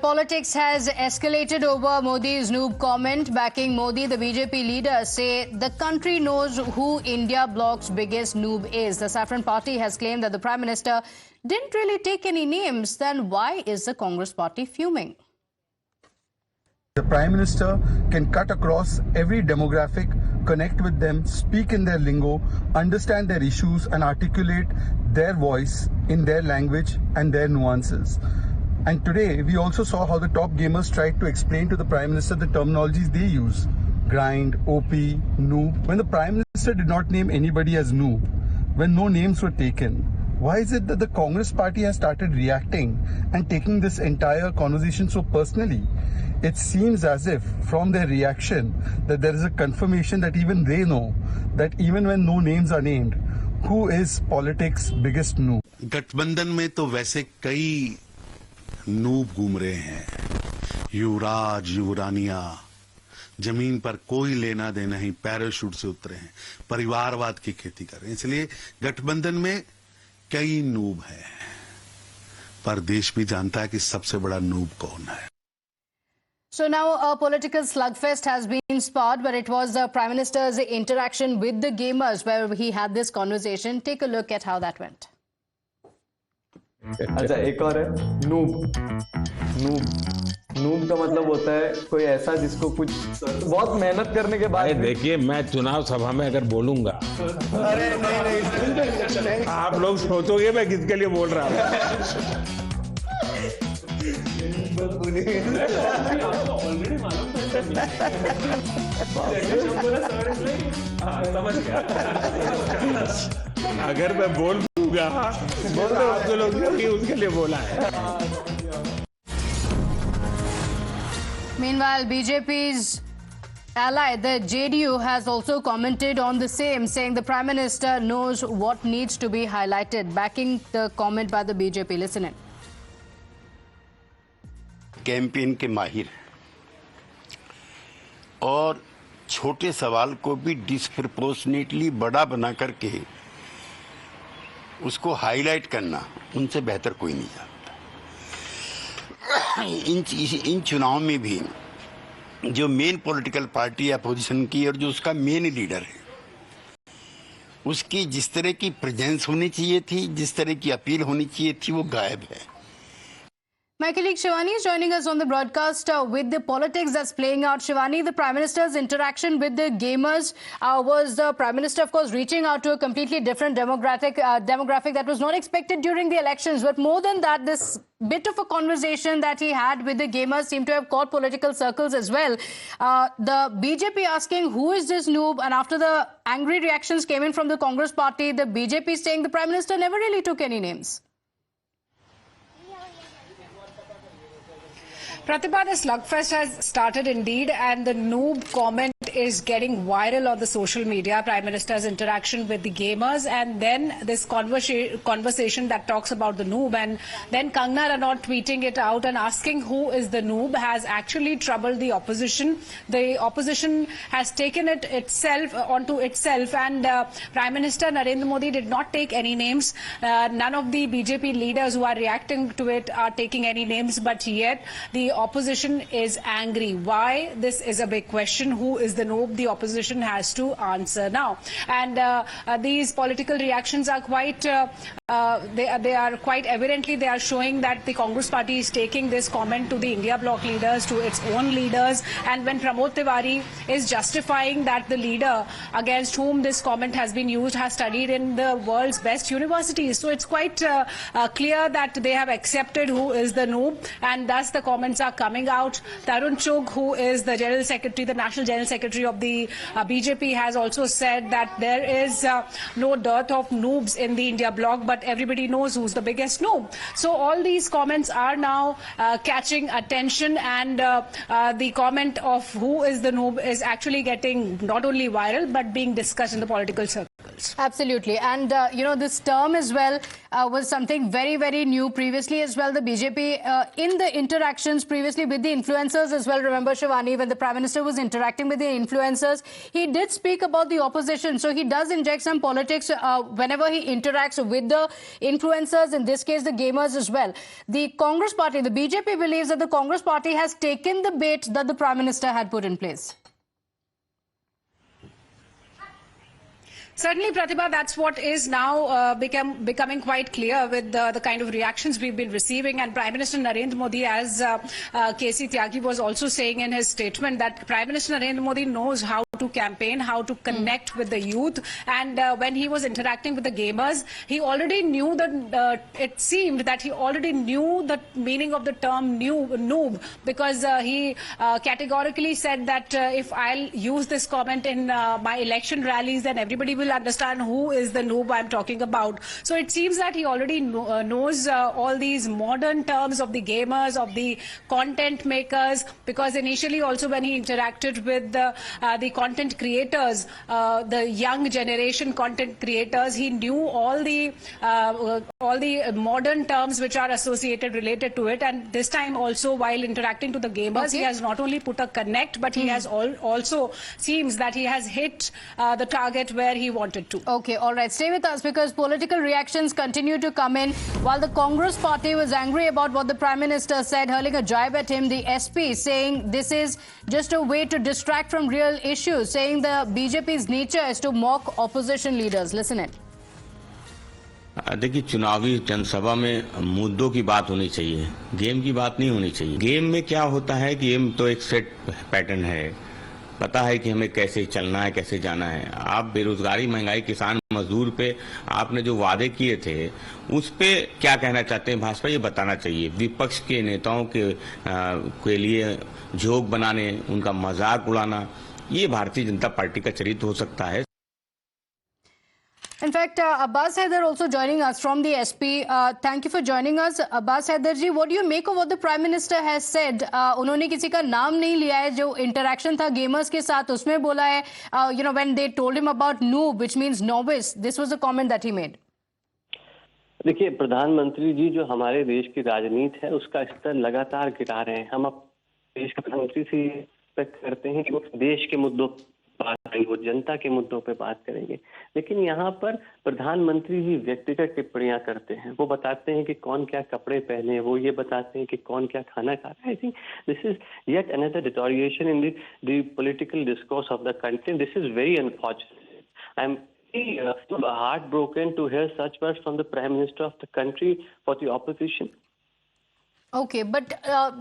politics has escalated over Modi's Noob comment. Backing Modi, the BJP leaders say the country knows who India bloc's biggest noob is. The Saffron Party has claimed that the Prime Minister didn't really take any names. Then why is the Congress Party fuming? The Prime Minister can cut across every demographic, connect with them, speak in their lingo, understand their issues and articulate their voice in their language and their nuances. And today, we also saw how the top gamers tried to explain to the Prime Minister the terminologies they use. Grind, OP, noob. When the Prime Minister did not name anybody as noob, when no names were taken, why is it that the Congress Party has started reacting and taking this entire conversation so personally? It seems as if, from their reaction, that there is a confirmation that even they know that even when no names are named, who is politics' biggest noob? गठबंधन में तो वैसे कई noob घूम रहे हैं, युवराज युवरानिया, जमीन पर कोई लेना देना ही, पैराशूट से उतरे हैं, परिवारवाद की खेती कर रहे हैं। इसलिए गठबंधन में कई नूब हैं, पर देश भी जानता है कि सबसे बड़ा नूब कौन है। So now a political slugfest has been sparked, but it was the Prime Minister's interaction with the gamers where he had this conversation. Take a look at how that went. अच्छा, एक और है noob. Noob का मतलब होता है कोई ऐसा जिसको कुछ बहुत मेहनत करने के बाद। देखिए, मैं चुनाव सभा में अगर बोलूंगा, अरे नहीं, आप लोग सोचोगे मैं किसके लिए बोल रहा हूँ। अगर मैं बोल दूंगा तो आप जो लोग उसके लिए बोला है। Meanwhile, BJP's ally, the JDU, has also commented on the same, saying the Prime Minister knows what needs to be highlighted, backing the comment by the BJP. Listen in. Campaign के माहिर और छोटे सवाल को भी डिस्प्रपोर्शनेटली बड़ा बना करके उसको हाईलाइट करना उनसे बेहतर कोई नहीं जानता। इन चुनाव में भी जो मेन पॉलिटिकल पार्टी अपोजिशन की और जो उसका मेन लीडर है, उसकी जिस तरह की प्रेजेंस होनी चाहिए थी, जिस तरह की अपील होनी चाहिए थी, वो गायब है। My colleague Shivani is joining us on the broadcast with the politics that's playing out. Shivani, the Prime Minister's interaction with the gamers was the Prime Minister, of course, reaching out to a completely different demographic that was not expected during the elections. But more than that, this bit of a conversation that he had with the gamers seemed to have caught political circles as well. The BJP asking, who is this noob? And after the angry reactions came in from the Congress Party, the BJP saying the Prime Minister never really took any names. Pratibha, the slugfest has started indeed, and the noob comment is getting viral on the social media. Prime Minister's interaction with the gamers, and then this conversation that talks about the noob, and then Kangna Ranaut tweeting it out and asking who is the noob has actually troubled the opposition. The opposition has taken it onto itself, and Prime Minister Narendra Modi did not take any names. None of the BJP leaders who are reacting to it are taking any names, but yet the opposition is angry. Why? This is a big question. Who is the noob? The opposition has to answer now. And these political reactions are quite, they are quite evidently, they are showing that the Congress Party is taking this comment to the India bloc leaders, to its own leaders. And when Pramod Tiwari is justifying that the leader against whom this comment has been used has studied in the world's best universities. So it's quite clear that they have accepted who is the noob, and thus the comments are coming out. Tarun Chugh, who is the General Secretary, the National General Secretary of the BJP, has also said that there is no dearth of noobs in the India bloc, but everybody knows who's the biggest noob. So all these comments are now catching attention, and the comment of who is the noob is actually getting not only viral but being discussed in the political circles. levels. Absolutely. And, this term as well was something very, very new previously as well. The BJP, in the interactions previously with the influencers as well, remember, Shivani, when the Prime Minister was interacting with the influencers, he did speak about the opposition. So he does inject some politics whenever he interacts with the influencers, in this case, the gamers as well. The Congress party, the BJP believes that the Congress party has taken the bait that the Prime Minister had put in place. Certainly, Pratibha, that's what is now becoming quite clear with the kind of reactions we've been receiving. And Prime Minister Narendra Modi, as KC Tyagi was also saying in his statement, that Prime Minister Narendra Modi knows how to campaign, how to connect with the youth. And when he was interacting with the gamers, he already knew that it seemed that he already knew the meaning of the term noob, because he categorically said that if I'll use this comment in my election rallies, then everybody will understand who is the noob I'm talking about. So it seems that he already knows all these modern terms of the gamers, of the content makers, because initially also when he interacted with the content creators, the young generation content creators, he knew all the modern terms which are associated, related to it. And this time also, while interacting to the gamers, he has not only put a connect, but he has also seems that he has hit the target where he wanted to. Okay, all right. Stay with us, because political reactions continue to come in. While the Congress party was angry about what the Prime Minister said, hurling a jibe at him, the SP saying this is just a way to distract from real issues, saying the BJP's nature is to mock opposition leaders. Listen in. देखिए, चुनावी जनसभा में मुद्दों की बात होनी चाहिए, game की बात नहीं होनी चाहिए। गेम में क्या होता है कि गेम तो एक सेट पैटर्न है, पता है कि हमें कैसे चलना है, कैसे जाना है। आप बेरोजगारी, महंगाई, किसान मजदूर पे आपने जो वादे किए थे, उस पे क्या कहना चाहते हैं भाजपा, ये बताना चाहिए। विपक्ष के नेताओं के लिए जोक बनाने, उनका मजाक उड़ाना, ये भारतीय जनता पार्टी का चरित्र हो सकता है। In fact, Abbas Haider also joining us from the SP. Thank you for joining us. Abbas Haider ji, what do you make of what the Prime Minister has said? उन्होंने किसी का नाम नहीं लिया है, जो interaction था gamers के साथ उसमें बोला है, when they told him about noob, which means novice, this was a comment that he made. देखिए, प्रधानमंत्री जी जो हमारे देश की राजनीति है उसका स्तर लगातार गिरा रहे हैं। हम अब देश के प्रधानमंत्री से एक्सपेक्ट करते हैं कि वो देश के मुद्दों बात करेंगे, वो जनता के मुद्दों पे बात करेंगे, लेकिन यहाँ पर प्रधानमंत्री ही व्यक्तिगत टिप्पणियां करते हैं। वो बताते हैं कि कौन क्या कपड़े पहने, वो ये बताते हैं कि कौन क्या खाना खा रहा है। I think this is yet another deterioration in the political discourse of the country. This is very unfortunate. I am heartbroken to hear such words from the Prime Minister of the country for the opposition. Okay, but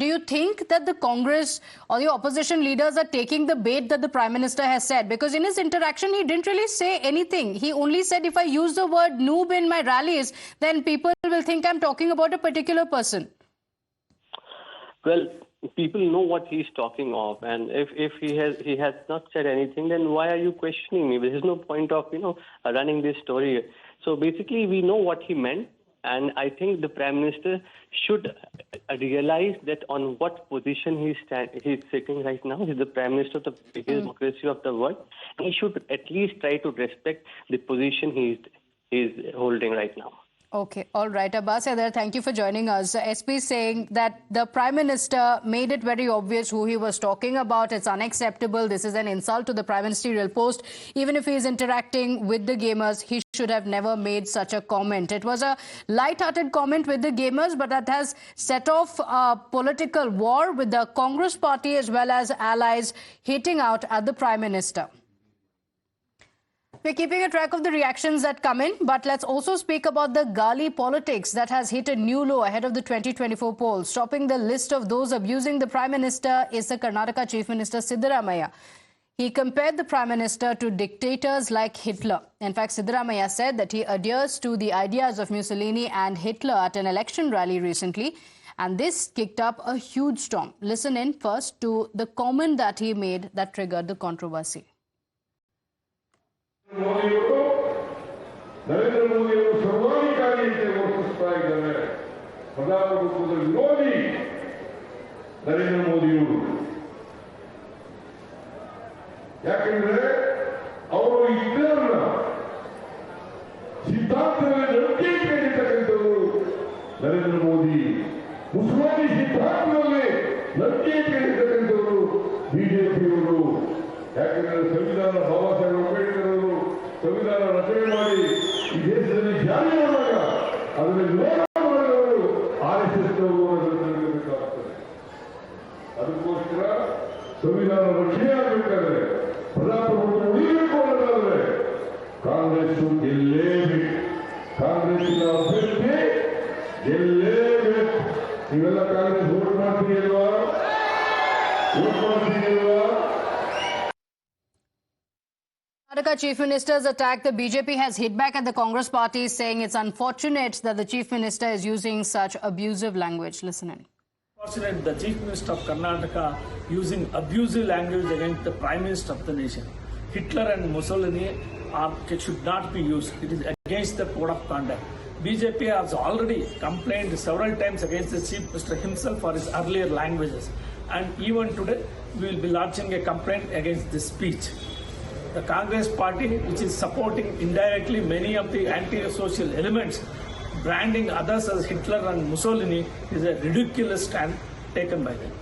do you think that the Congress or the opposition leaders are taking the bait that the Prime Minister has said? Because in his interaction, he didn't really say anything. He only said, if I use the word noob in my rallies, then people will think I'm talking about a particular person. Well, people know what he's talking of, and if he has not said anything, then why are you questioning me? There is no point of running this story. So basically, we know what he meant. And I think the Prime Minister should realize that on what position he's sitting right now. He's the Prime Minister of the biggest democracy of the world. And he should at least try to respect the position he's holding right now. Okay, all right. Abbas Haider, thank you for joining us. SP saying that the Prime Minister made it very obvious who he was talking about. It's unacceptable. This is an insult to the Prime Ministerial post. Even if he is interacting with the gamers, he should have never made such a comment. It was a light-hearted comment with the gamers, but that has set off a political war with the Congress party as well as allies hitting out at the Prime Minister. We're keeping a track of the reactions that come in, but let's also speak about the Gali politics that has hit a new low ahead of the 2024 polls. Topping the list of those abusing the Prime Minister is the Karnataka Chief Minister Siddaramaiah. He compared the Prime Minister to dictators like Hitler. In fact, Siddaramaiah said that he adheres to the ideas of Mussolini and Hitler at an election rally recently. And this kicked up a huge storm. Listen in first to the comment that he made that triggered the controversy. ಮೋದಿಯವರು ನರೇಂದ್ರ ಮೋದಿಯವರು ಸರ್ವಾಧಿಕಾರಿಯಂತೆ ವರ್ತಿಸ್ತಾ ಇದ್ದಾರೆ. ಪ್ರಜಾಪ್ರಭುತ್ವದ ವಿರೋಧಿ ನರೇಂದ್ರ ಮೋದಿಯವರು. ಯಾಕೆಂದ್ರೆ ಅವರು ಹಿಟ್ಲರ್ನ ಉಸ್ಮಾನಿ ಸಿದ್ಧಾಂತದಲ್ಲಿ ನಂಬಿಕೆ ಇರ್ತಕ್ಕಂಥವರು ಬಿಜೆಪಿಯವರು. ಯಾಕಂದ್ರೆ ಸಂವಿಧಾನ ಬಾಬಾ ಸಾಹೇಬ್ ಅಂಬೇಡ್ಕರ್ ಅವರು ಸಂವಿಧಾನ ರಚನೆ ಮಾಡಿ ಈ ದೇಶದಲ್ಲಿ ಜಾರಿ ಮಾಡುವಾಗ ಅದನ್ನು ವಿರೋಧ ಮಾಡಿದವರು RSS ತಿಳ್ಕೋಬೇಕಾಗ್ತದೆ. ಅದಕ್ಕೋಸ್ಕರ ಸಂವಿಧಾನ ರಕ್ಷಣೆ ಆಗಬೇಕಾದ್ರೆ ಪ್ರಜಾಪ್ರಭುತ್ವ ಉಳಿಬೇಕು ಅನ್ನೋದಾದ್ರೆ ಕಾಂಗ್ರೆಸ್ ಗೆಲ್ಲೇಬೇಕು. ಕಾಂಗ್ರೆಸ್ಸಿನ ಅಭ್ಯರ್ಥಿ ಗೆಲ್ಲೇಬೇಕು. ನೀವೆಲ್ಲ ಕಾಂಗ್ರೆಸ್ ವೋಟ್ ಮಾಡ್ತೀರಿ ಅಲ್ವಾ? ವೋಟ್ ಮಾಡ್ತೀರಿ ಅಲ್ವಾ? Karnataka Chief Minister's attack. The BJP has hit back at the Congress party, saying it's unfortunate that the Chief Minister is using such abusive language. Listen in. Unfortunate the Chief Minister of Karnataka using abusive language against the Prime Minister of the nation. Hitler and Mussolini should not be used. It is against the code of conduct. BJP has already complained several times against the Chief Minister himself for his earlier languages. And even today, we will be launching a complaint against this speech. The Congress party, which is supporting indirectly many of the anti-social elements, branding others as Hitler and Mussolini, is a ridiculous stand taken by them.